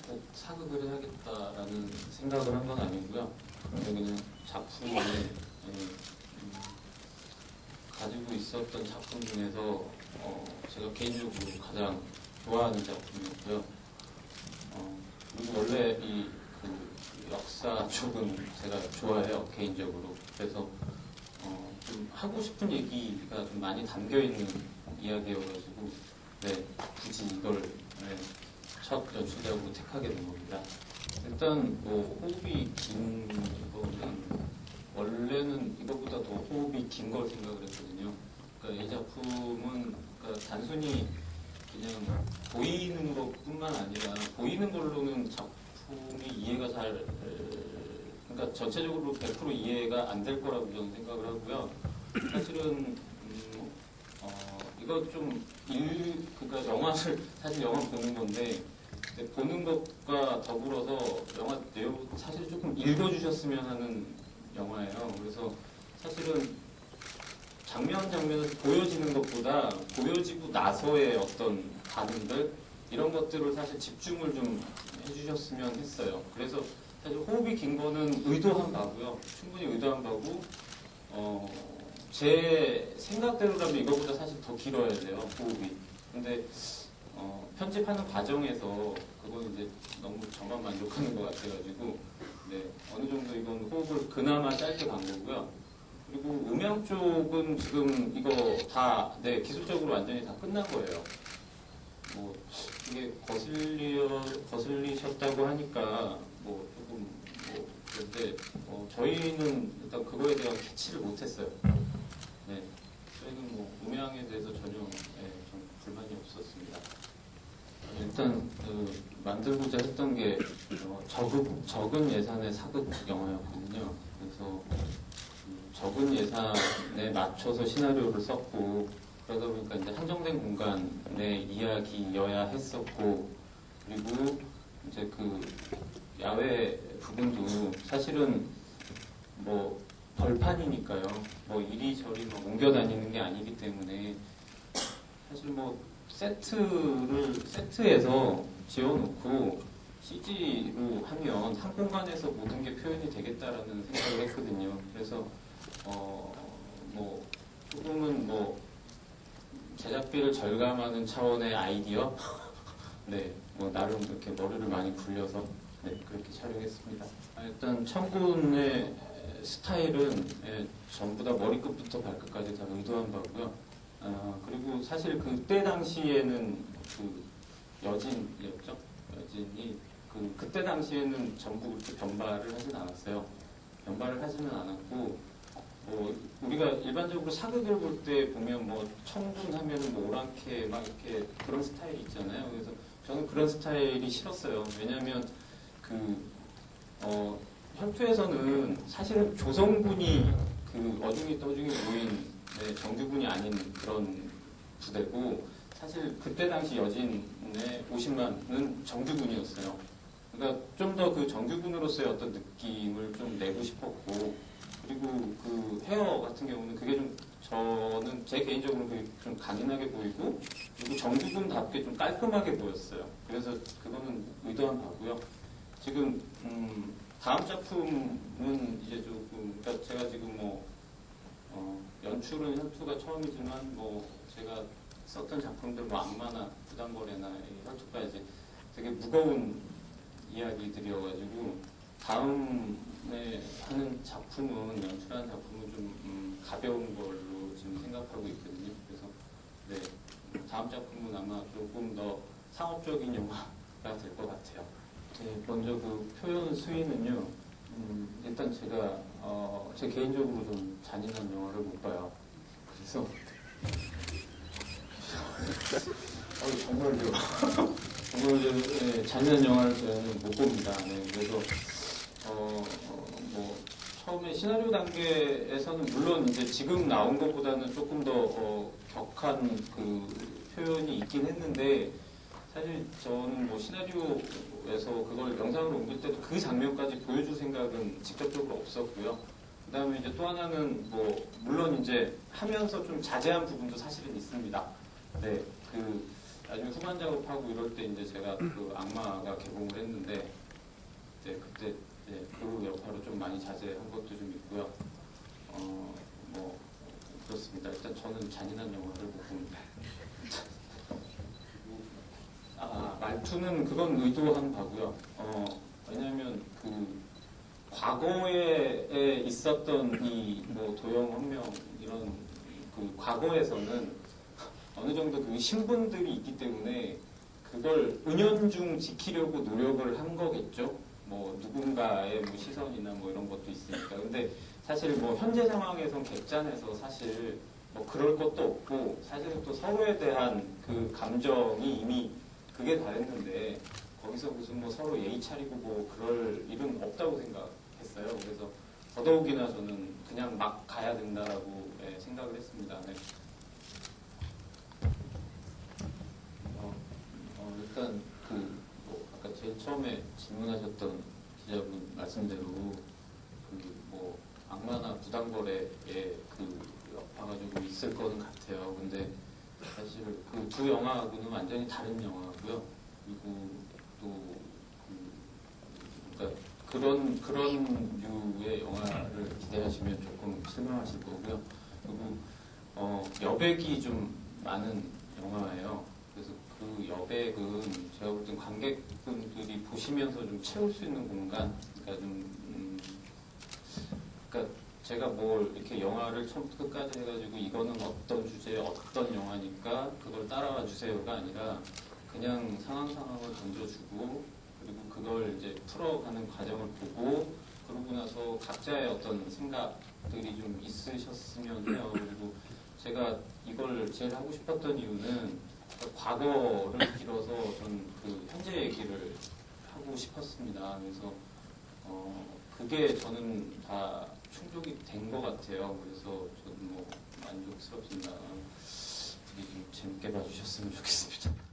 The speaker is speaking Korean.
꼭 사극을 해야겠다라는 생각을 한 건 아니고요. 그냥 작품이 가지고 있었던 작품 중에서 제가 개인적으로 가장 좋아하는 작품이었고요. 그리고 원래 그 역사 쪽은 제가 좋아해요, 개인적으로. 그래서 좀 하고 싶은 얘기가 좀 많이 담겨 있는 이야기여가지고, 네, 굳이 이걸 첫 연출작으로 택하게 된 겁니다. 일단 뭐 호흡이 긴 거는 원래는 이것보다 더 호흡이 긴 걸 생각을 했거든요. 그러니까 이 작품은 그러니까 단순히 그냥 보이는 것뿐만 아니라 보이는 걸로는 작품이 이해가 잘 그러니까 전체적으로 100% 이해가 안 될 거라고 저는 생각을 하고요. 사실은 이거 좀 그러니까 영화를 사실 영화 보는 건데 보는 것과 더불어서 영화 내용 사실 조금 읽어주셨으면 하는 영화예요. 그래서 사실은 장면에서 보여지는 것보다 보여지고 나서의 어떤 반응들 이런 것들을 사실 집중을 좀 해주셨으면 했어요. 그래서 사실 호흡이 긴 거는 의도한 바고요. 충분히 의도한 바고 제 생각대로라면 이거보다 사실 더 길어야 돼요. 호흡이. 근데 편집하는 과정에서 그건 이제 너무 저만 만족하는 것 같아가지고 네, 어느 정도 이건 호흡을 그나마 짧게 간 거고요. 그리고 음향 쪽은 지금 이거 다 네, 기술적으로 완전히 다 끝난 거예요. 뭐 이게 거슬리셨다고 하니까 뭐 조금 뭐 그런데 저희는 일단 그거에 대한 캐치를 못했어요. 네, 저희는 뭐 음향에 대해서 전혀 좀 불만이 없었습니다. 일단 만들고자 했던 게 적은 예산의 사극 영화였거든요. 그래서 적은 예산에 맞춰서 시나리오를 썼고 그러다 보니까 이제 한정된 공간의 이야기여야 했었고 그리고 이제 그 야외 부분도 사실은 뭐 벌판이니까요. 뭐 이리저리 막 옮겨 다니는 게 아니기 때문에 사실 뭐 세트에서 지어놓고 CG로 하면 한 공간에서 모든 게 표현이 되겠다라는 생각을 했거든요. 그래서 뭐 조금은 뭐 제작비를 절감하는 차원의 아이디어, 네, 뭐 나름 그렇게 머리를 많이 굴려서 네, 그렇게 촬영했습니다. 일단 청군의 스타일은 전부 다 머리끝부터 발끝까지 다 의도한 바고요. 그리고 사실 그때 당시에는 그 여진이었죠. 여진이 그때 당시에는 전부 그렇게 변발을 하진 않았어요. 변발을 하지는 않았고 우리가 일반적으로 사극을 볼 때 보면 뭐 청군 하면은 뭐 오랑캐 막 이렇게 그런 스타일이 있잖아요. 그래서 저는 그런 스타일이 싫었어요. 왜냐하면 혈투에서는 사실은 조성군이 그 어중이 떠중이 모인 정규군이 아닌 그런 부대고 사실 그때 당시 여진의 50만은 정규군이었어요. 그러니까 좀 더 그 정규군으로서의 어떤 느낌을 좀 내고 싶었고 그리고 그 헤어 같은 경우는 그게 좀 저는 제 개인적으로는 그게 좀 강인하게 보이고 그리고 정규군답게 좀 깔끔하게 보였어요. 그래서 그거는 의도한 바고요. 지금 다음 작품은 이제 조금 그러니까 제가 지금 뭐 연출은 혈투가 처음이지만 뭐 제가 썼던 작품들 뭐 악마나 부당거래나 혈투가 이제 되게 무거운 이야기들이어가지고 다음에 하는 작품은 연출하는 작품은 좀 가벼운 걸로 지금 생각하고 있거든요. 그래서 네, 다음 작품은 아마 조금 더 상업적인 영화가 될 것 같아요. 네, 먼저 그 표현 수위는요. 일단 제가 제 개인적으로 좀 잔인한 영화를 못 봐요. 그래서 정말요. 정말 잔인한 영화를 저는 못 봅니다. 네, 그래서 뭐 처음에 시나리오 단계에서는 물론 이제 지금 나온 것보다는 조금 더 격한 그 표현이 있긴 했는데 사실 저는 뭐 시나리오에서 그걸 영상으로 옮길 때도 그 장면까지 보여줄 생각은 직접적으로 없었고요. 그 다음에 이제 또 하나는 뭐 물론 이제 하면서 좀 자제한 부분도 사실은 있습니다. 네, 나중에 후반 작업하고 이럴 때 이제 제가 그 악마가 개봉을 했는데 그때 이제 그 여파로 좀 많이 자제한 것도 좀 있고요. 뭐 그렇습니다. 일단 저는 잔인한 영화를 못 봅니다. 말투는 그건 의도한 바고요. 왜냐하면 그 과거에 있었던 이 뭐 도영혁명 이런 그 과거에서는 어느 정도 그 신분들이 있기 때문에 그걸 은연중 지키려고 노력을 한 거겠죠. 뭐 누군가의 뭐 시선이나 뭐 이런 것도 있으니까. 근데 사실 뭐 현재 상황에선 객잔해서 사실 뭐 그럴 것도 없고 사실은 또 서로에 대한 그 감정이 이미 그게 다랬는데 거기서 무슨 뭐 서로 예의 차리고 뭐 그럴 일은 없다고 생각했어요. 그래서 더더욱이나 저는 그냥 막 가야 된다라고 생각을 했습니다. 네. 일단 뭐 아까 제일 처음에 질문하셨던 기자분 말씀대로 뭐 악마나 부당거래의 그 여파가 좀 있을 거는 같아요. 근데 사실 그 두 영화하고는 완전히 다른 영화고요. 그리고 또 그러니까 그런 류의 영화를 기대하시면 조금 실망하실 거고요. 그리고 여백이 좀 많은 영화예요. 그래서 그 여백은 제가 볼 땐 관객분들이 보시면서 좀 채울 수 있는 공간, 그러니까 그러니까 제가 뭘 이렇게 영화를 처음부터 끝까지 해가지고 이거는 어떤 주제의 어떤 영화니까 그걸 따라와 주세요가 아니라 그냥 상황을 던져주고 그리고 그걸 이제 풀어가는 과정을 보고 그러고 나서 각자의 어떤 생각들이 좀 있으셨으면 해요. 그리고 제가 이걸 제일 하고 싶었던 이유는 과거를 빌어서 전 그 현재 얘기를 하고 싶었습니다. 그래서 그게 저는 다 충족이 된 것 같아요. 그래서 저는 뭐 만족스럽습니다. 좀 재밌게 봐주셨으면 좋겠습니다.